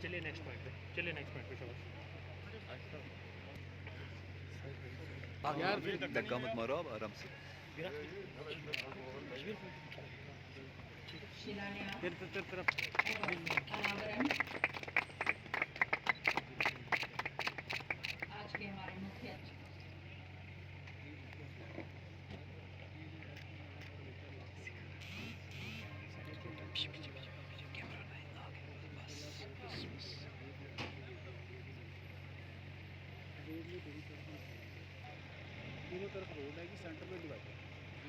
चलिए next point पे यार धक्का मत मारो, आप आराम से। अनावरण आज के हमारे मुख्य दोनों तरफ रोड है कि सेंटर में डिवाइड है,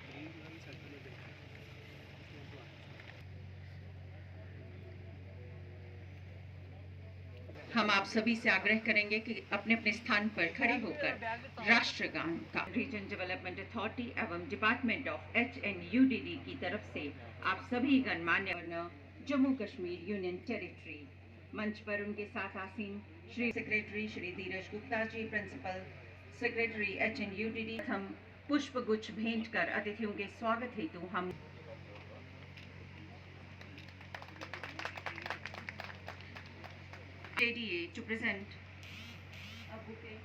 ग्रीन जो है सेंटर में डिवाइड है। हम आप सभी से आग्रह करेंगे कि अपने अपने स्थान पर खड़े होकर राष्ट्रगान का रीजन डेवलपमेंट अथॉरिटी एवं डिपार्टमेंट ऑफ HNUDD की तरफ से आप सभी गणमान्य जम्मू कश्मीर यूनियन टेरिटरी मंच पर उनके साथ आसीन श्री सेक्रेटरी श्री धीरज Gupta ji, principal secretary HNUDD, हम पुष्प गुच्छ भेंट कर अतिथियों के स्वागत हेतु हम JDA to present a bouquet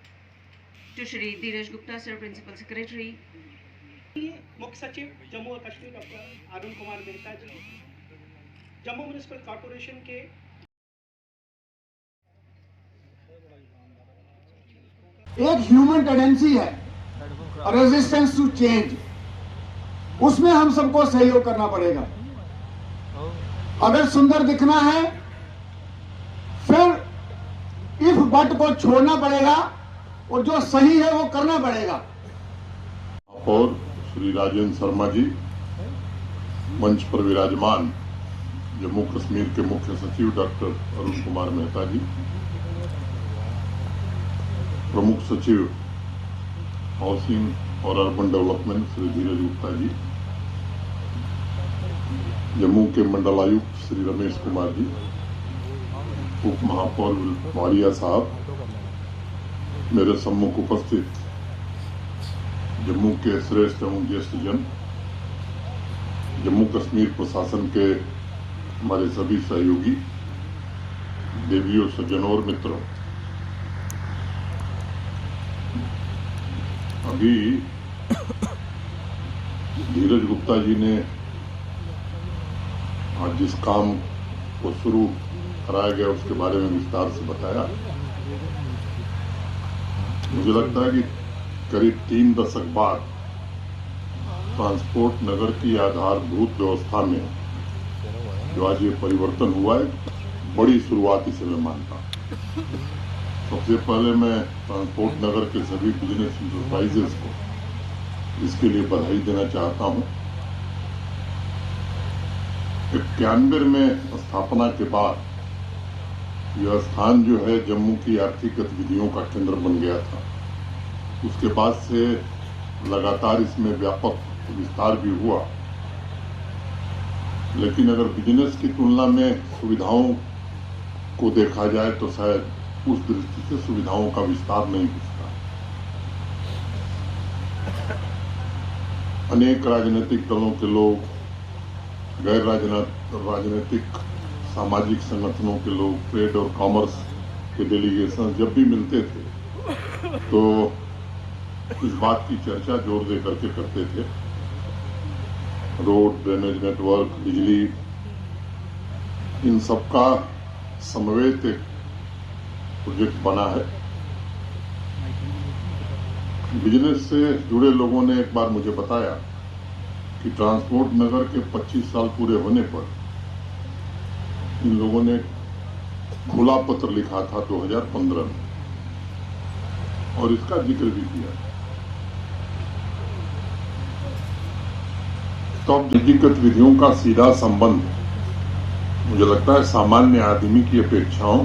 to Shri Dheeraj Gupta, Sir, Principal Secretary. मुख्य सचिव जम्मू और कश्मीर डॉक्टर अरुण कुमार मेहता जी, जम्मू म्युनिसिपल कॉर्पोरेशन के एक ह्यूमन टेंडेंसी है रेजिस्टेंस टू चेंज, उसमें हम सबको सहयोग करना पड़ेगा। अगर सुंदर दिखना है फिर इफ बट को छोड़ना पड़ेगा और जो सही है वो करना पड़ेगा। और श्री राजेंद्र शर्मा जी मंच पर विराजमान, जम्मू कश्मीर के मुख्य सचिव डॉक्टर अरुण कुमार मेहता जी, प्रमुख सचिव हाउसिंग और अर्बन डेवलपमेंट श्री धीरज गुप्ता जी, जम्मू के मंडलायुक्त श्री रमेश कुमार जी, उप महापौर वालिया साहब, मेरे सम्मुख उपस्थित जम्मू के श्रेष्ठ एवं ज्येष्ठ जन, जम्मू कश्मीर प्रशासन के हमारे सभी सहयोगी, देवियों, सज्जनों और मित्रों, अभी धीरज गुप्ता जी ने आज जिस काम को शुरू कराया गया उसके बारे में विस्तार से बताया। मुझे लगता है कि करीब 3 दशक बाद ट्रांसपोर्ट नगर की आधारभूत व्यवस्था में जो आज ये परिवर्तन हुआ है, बड़ी शुरुआत इसे मैं मानता हूं। सबसे पहले मैं ट्रांसपोर्ट नगर के सभी बिजनेस इंटरप्राइजेस को इसके लिए बधाई देना चाहता हूं। 91 में स्थापना के बाद यह स्थान जो है जम्मू की आर्थिक गतिविधियों का केंद्र बन गया था। उसके बाद से लगातार इसमें व्यापक विस्तार भी हुआ, लेकिन अगर बिजनेस की तुलना में सुविधाओं को देखा जाए तो शायद उस दृष्टि से सुविधाओं का विस्तार नहीं दिखता। अनेक राजनीतिक दलों के लोग, गैर राजनीतिक सामाजिक संगठनों के लोग, ट्रेड और कॉमर्स के डेलीगेशन जब भी मिलते थे तो इस बात की चर्चा जोर दे करके करते थे। रोड, ड्रेनेज नेटवर्क, बिजली, इन सबका समन्वित एक प्रोजेक्ट बना है। बिजनेस से जुड़े लोगों ने एक बार मुझे बताया कि ट्रांसपोर्ट नगर के 25 साल पूरे होने पर इन लोगों ने खुला पत्र लिखा था 2015 में, और इसका जिक्र भी किया। तो अब निजी गतिविधियों का सीधा संबंध मुझे लगता है सामान्य आदमी की अपेक्षाओं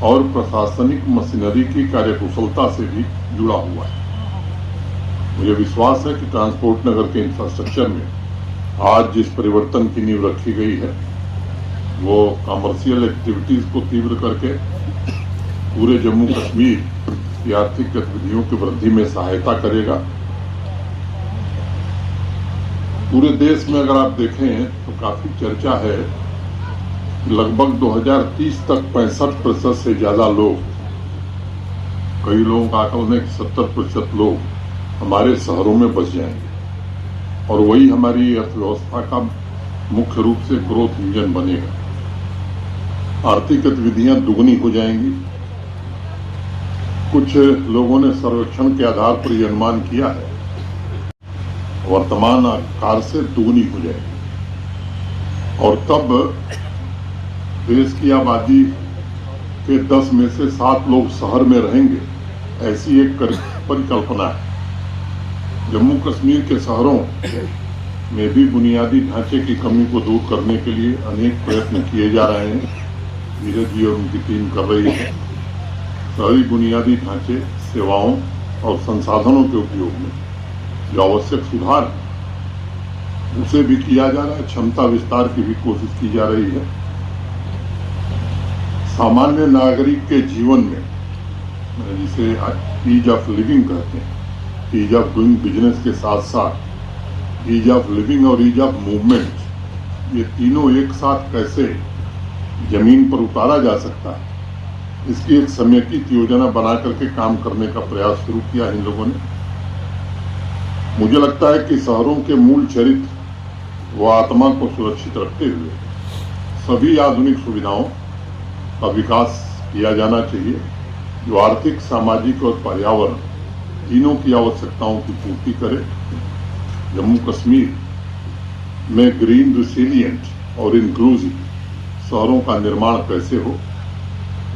और प्रशासनिक मशीनरी की कार्यकुशलता से भी जुड़ा हुआ है। मुझे विश्वास है कि ट्रांसपोर्ट नगर के इंफ्रास्ट्रक्चर में आज जिस परिवर्तन की नींव रखी गई है वो कमर्शियल एक्टिविटीज को तीव्र करके पूरे जम्मू कश्मीर की आर्थिक गतिविधियों की वृद्धि में सहायता करेगा। पूरे देश में अगर आप देखें तो काफी चर्चा है। लगभग 2030 तक 65% से ज्यादा लोग, कई लोगों का आकलन है कि 70% लोग हमारे शहरों में बस जाएंगे और वही हमारी अर्थव्यवस्था का मुख्य रूप से ग्रोथ इंजन बनेगा। आर्थिक गतिविधियां दुगनी हो जाएंगी। कुछ लोगों ने सर्वेक्षण के आधार पर यह अनुमान किया है वर्तमान आकार से दुगनी हो जाएगी और तब देश की आबादी के 10 में से 7 लोग शहर में रहेंगे, ऐसी एक परिकल्पना है। जम्मू कश्मीर के शहरों में भी बुनियादी ढांचे की कमी को दूर करने के लिए अनेक प्रयत्न किए जा रहे हैं। नीरज जी और उनकी टीम कर रही है। शहरी बुनियादी ढांचे, सेवाओं और संसाधनों के उपयोग में जो आवश्यक सुधार है उसे भी किया जा रहा है। क्षमता विस्तार की भी कोशिश की जा रही है। सामान्य नागरिक के जीवन में, जिसे ईज ऑफ लिविंग कहते हैं, ईज ऑफ डूइंग बिजनेस के साथ साथ ईज ऑफ लिविंग और ईज ऑफ मूवमेंट, ये तीनों एक साथ कैसे जमीन पर उतारा जा सकता है, इसकी एक समेकित योजना बना करके काम करने का प्रयास शुरू किया इन लोगों ने। मुझे लगता है कि शहरों के मूल चरित्र व आत्मा को सुरक्षित रखते हुए सभी आधुनिक सुविधाओं का विकास किया जाना चाहिए जो आर्थिक, सामाजिक और पर्यावरण तीनों की आवश्यकताओं की पूर्ति करे। जम्मू कश्मीर में ग्रीन, रिसिलिएंट और इंक्लूसिव शहरों का निर्माण कैसे हो,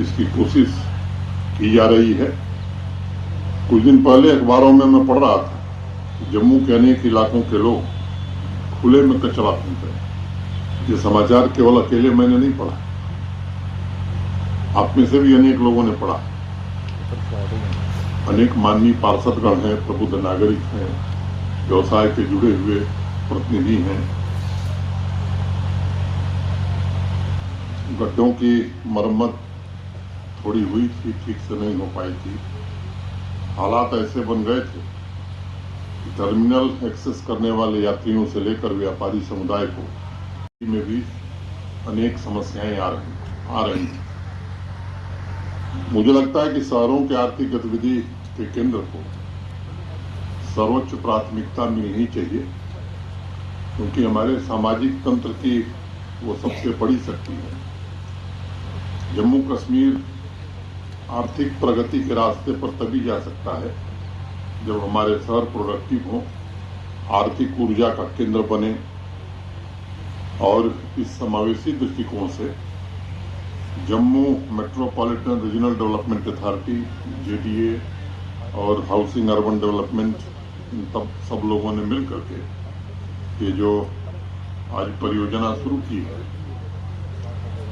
इसकी कोशिश की जा रही है। कुछ दिन पहले अखबारों में मैं पढ़ रहा था कि जम्मू के अनेक इलाकों के लोग खुले में कचरा फेंक रहे हैं। ये समाचार केवल अकेले मैंने नहीं पढ़ा, आप में से भी अनेक लोगों ने पढ़ा। अनेक माननीय पार्षदगण हैं, प्रबुद्ध नागरिक हैं, व्यवसाय के जुड़े हुए प्रतिनिधि हैं। गड्ढों की मरम्मत थोड़ी हुई थी, ठीक से नहीं हो पाई थी। हालात ऐसे बन गए थे कि टर्मिनल एक्सेस करने वाले यात्रियों से लेकर व्यापारी समुदाय को में भी अनेक समस्याएं आ रही थी। मुझे लगता है कि शहरों के आर्थिक गतिविधि के केंद्र को सर्वोच्च प्राथमिकता मिलनी चाहिए, क्योंकि हमारे सामाजिक तंत्र की वो सबसे बड़ी शक्ति है। जम्मू कश्मीर आर्थिक प्रगति के रास्ते पर तभी जा सकता है जब हमारे शहर प्रोडक्टिव हों, आर्थिक ऊर्जा का केंद्र बने और इस समावेशी दृष्टिकोण से Jammu metropolitan regional development authority, JDA और हाउसिंग अर्बन डेवलपमेंट, इन सब लोगों ने मिल करके ये जो आज परियोजना शुरू की है,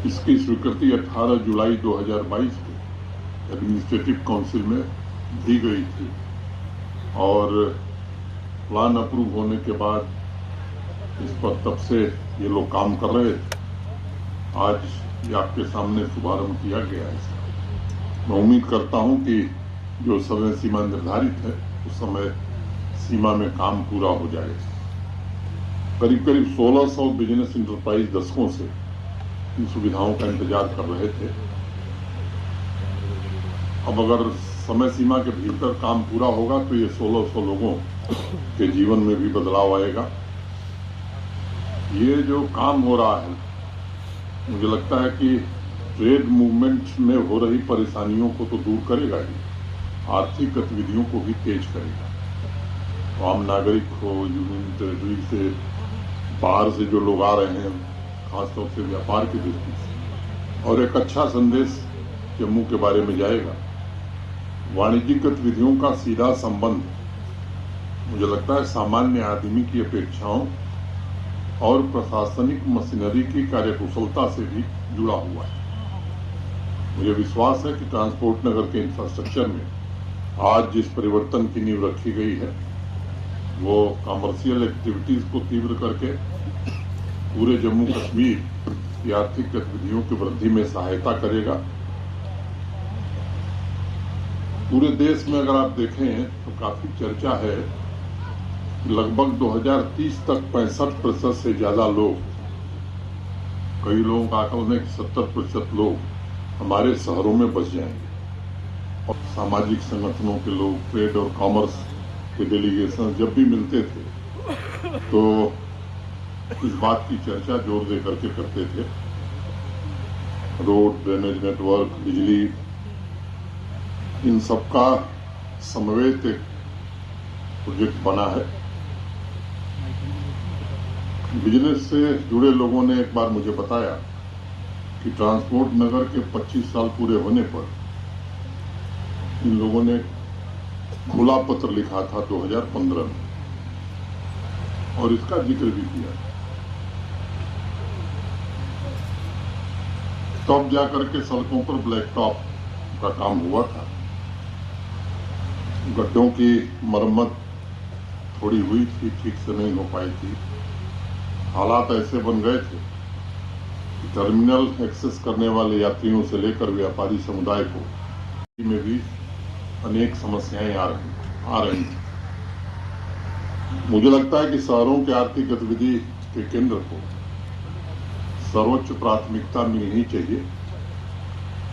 इसकी स्वीकृति 18 जुलाई 2022 को एडमिनिस्ट्रेटिव काउंसिल में दी गई थी और प्लान अप्रूव होने के बाद इस पर तब से ये लोग काम कर रहे थे। आज ये आपके सामने शुभारंभ किया गया है। मैं उम्मीद करता हूं कि जो समय सीमा निर्धारित है उस समय सीमा में काम पूरा हो जाए। करीब करीब 1600 बिजनेस इंटरप्राइज दशकों से इन सुविधाओं का इंतजार कर रहे थे। अब अगर समय सीमा के भीतर काम पूरा होगा तो ये 1600 लोगों के जीवन में भी बदलाव आएगा। ये जो काम हो रहा है, मुझे लगता है कि ट्रेड मूवमेंट में हो रही परेशानियों को तो दूर करेगा ही, आर्थिक गतिविधियों को भी तेज करेगा। तो आम नागरिक हो, यूनियन टेरिटरी से बाहर से जो लोग आ रहे हैं, खासतौर से व्यापार की दृष्टि से, और एक अच्छा संदेश जम्मू के बारे में जाएगा। वाणिज्यिक गतिविधियों का सीधा संबंध मुझे लगता है सामान्य आदमी की अपेक्षाओं और प्रशासनिक मशीनरी की कार्यकुशलता से भी जुड़ा हुआ है। मुझे विश्वास है कि ट्रांसपोर्ट नगर के इंफ्रास्ट्रक्चर में आज जिस परिवर्तन की नींव रखी गई है वो कमर्शियल एक्टिविटीज को तीव्र करके पूरे जम्मू कश्मीर की आर्थिक गतिविधियों की वृद्धि में सहायता करेगा। पूरे देश में अगर आप देखें तो काफी चर्चा है। लगभग 2030 तक 65% से ज्यादा लोग, कई लोगों का आकलन है कि 70% लोग हमारे शहरों में बस जाएंगे। और सामाजिक संगठनों के लोग, ट्रेड और कॉमर्स के डेलीगेशन जब भी मिलते थे तो इस बात की चर्चा जोर दे करके करते थे। रोड, ड्रेनेज नेटवर्क, बिजली, इन सबका समन्वित एक प्रोजेक्ट बना है। बिजनेस से जुड़े लोगों ने एक बार मुझे बताया कि ट्रांसपोर्ट नगर के 25 साल पूरे होने पर इन लोगों ने खुला पत्र लिखा था 2015 में, और इसका जिक्र भी किया। तब जाकर के सड़कों पर ब्लैक टॉप का काम हुआ था। गड्ढों की मरम्मत थोड़ी हुई थी, ठीक से नहीं हो पाई थी। हालात ऐसे बन गए थे कि टर्मिनल एक्सेस करने वाले यात्रियों से लेकर व्यापारी समुदाय को में भी अनेक समस्याएं आ रही थी। मुझे लगता है कि शहरों के आर्थिक गतिविधि के केंद्र को सर्वोच्च प्राथमिकता मिलनी चाहिए,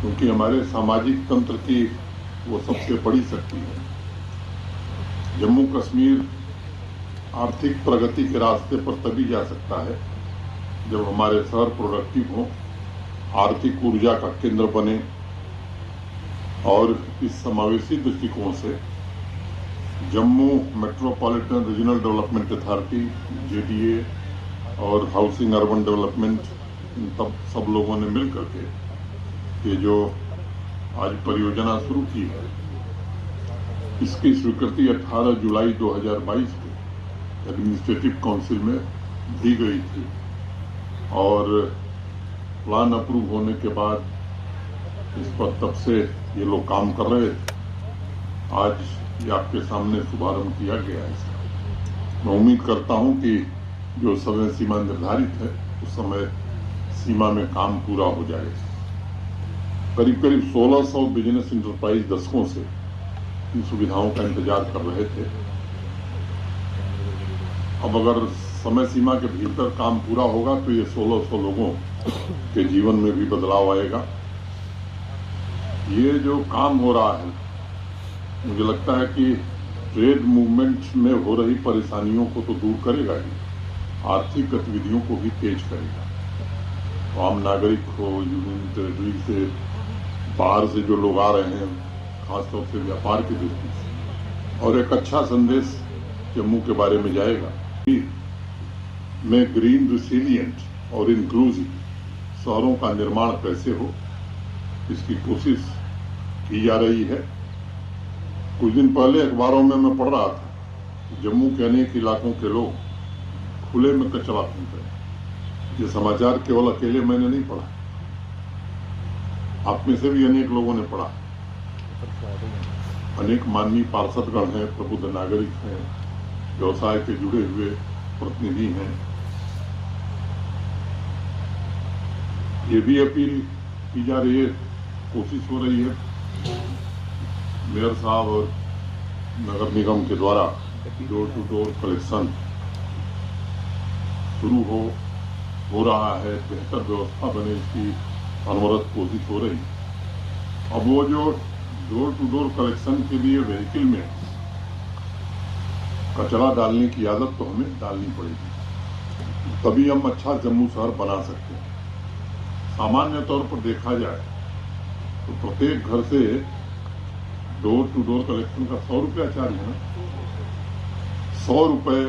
क्योंकि हमारे सामाजिक तंत्र की वो सबसे बड़ी शक्ति है। जम्मू कश्मीर आर्थिक प्रगति के रास्ते पर तभी जा सकता है जब हमारे शहर प्रोडक्टिव हो, आर्थिक ऊर्जा का केंद्र बने, और इस समावेशी दृष्टिकोण से Jammu metropolitan regional development authority, JDA और हाउसिंग अर्बन डेवलपमेंट, इन सब लोगों ने मिल करके ये जो आज परियोजना शुरू की है, इसकी स्वीकृति 18 जुलाई 2022 को एडमिनिस्ट्रेटिव काउंसिल में दी गई थी, और प्लान अप्रूव होने के बाद इस पर तब से ये लोग काम कर रहे थे। आज ये आपके सामने शुभारंभ किया गया है इसका। मैं उम्मीद करता हूं कि जो समय सीमा निर्धारित है उस समय सीमा में काम पूरा हो जाए। करीब करीब 1600 बिजनेस इंटरप्राइज दशकों से इन सुविधाओं का इंतजार कर रहे थे। अब अगर समय सीमा के भीतर काम पूरा होगा तो ये 1600 लोगों के जीवन में भी बदलाव आएगा। ये जो काम हो रहा है, मुझे लगता है कि ट्रेड मूवमेंट में हो रही परेशानियों को तो दूर करेगा ही, आर्थिक गतिविधियों को भी तेज करेगा। तो आम नागरिक हो, यूनियन टेरिटरी से बाहर से जो लोग आ रहे हैं, खासतौर से व्यापार की दृष्टि से, और एक अच्छा संदेश जम्मू के बारे में जाएगा। में ग्रीन, रिसिलिएंट और इंक्लूसिव शहरों का निर्माण कैसे हो, इसकी कोशिश की जा रही है। कुछ दिन पहले अखबारों में मैं पढ़ रहा था, जम्मू के अनेक इलाकों के लोग खुले में कचरा फेंक रहे हैं। ये समाचार केवल अकेले मैंने नहीं पढ़ा, आप में से भी अनेक लोगों ने पढ़ा। अनेक माननीय पार्षदगण हैं, प्रबुद्ध नागरिक हैं, व्यवसाय के जुड़े हुए प्रतिनिधि हैं। ये भी अपील की जा रही है, कोशिश हो रही है मेयर साहब और नगर निगम के द्वारा डोर टू डोर कलेक्शन शुरू हो रहा है। बेहतर व्यवस्था बने, इसकी अनवरत कोशिश हो रही। अब वो जो डोर टू डोर कलेक्शन के लिए व्हीकल में कचरा डालने की आदत तो हमें डालनी पड़ेगी, तभी हम अच्छा जम्मू शहर बना सकते हैं। सामान्य तौर पर देखा जाए तो प्रत्येक घर से डोर टू डोर कलेक्शन का 100 रुपया चार्ज है ना। 100 रुपये,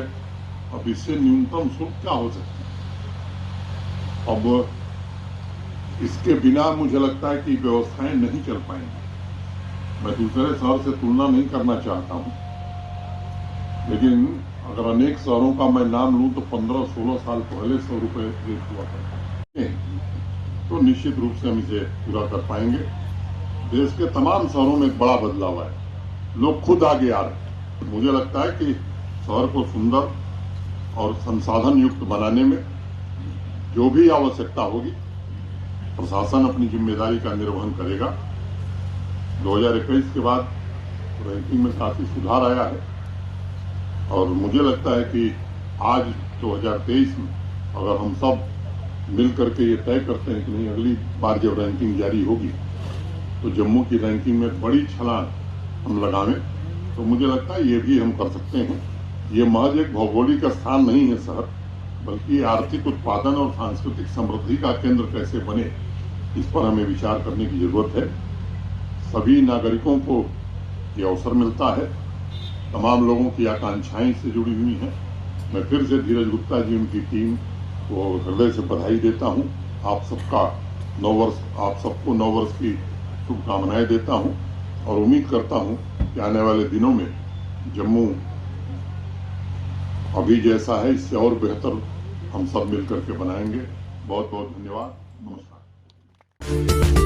अब इससे न्यूनतम शुल्क क्या हो सकता है? अब इसके बिना मुझे लगता है कि व्यवस्थाएं नहीं चल पाएंगी। मैं दूसरे शहर से तुलना नहीं करना चाहता हूं, लेकिन अगर अनेक शहरों का मैं नाम लूं तो 15-16 साल पहले 100 रुपये रेट हुआ करता, तो निश्चित रूप से हम इसे पूरा कर पाएंगे। देश के तमाम शहरों में एक बड़ा बदलाव है, लोग खुद आगे आ रहे हैं। मुझे लगता है कि शहर को सुंदर और संसाधन युक्त बनाने में जो भी आवश्यकता होगी, प्रशासन अपनी जिम्मेदारी का निर्वहन करेगा। 2021 के बाद रैंकिंग में काफी सुधार आया है, और मुझे लगता है कि आज 2023 में अगर हम सब मिल करके ये तय करते हैं कि नहीं, अगली बार जब रैंकिंग जारी होगी तो जम्मू की रैंकिंग में बड़ी छलांग हम लगावें, तो मुझे लगता है ये भी हम कर सकते हैं। ये महज एक भौगोलिक स्थान नहीं है शहर, बल्कि आर्थिक उत्पादन और सांस्कृतिक समृद्धि का केंद्र कैसे बने, इस पर हमें विचार करने की जरूरत है। सभी नागरिकों को ये अवसर मिलता है, तमाम लोगों की आकांक्षाएं इससे जुड़ी हुई हैं। मैं फिर से धीरज गुप्ता जी, उनकी टीम को हृदय से बधाई देता हूं। आप सबको 9 वर्ष की शुभकामनाएं देता हूं और उम्मीद करता हूं कि आने वाले दिनों में जम्मू अभी जैसा है इससे और बेहतर हम सब मिलकर के बनाएंगे। बहुत बहुत धन्यवाद। नमस्कार।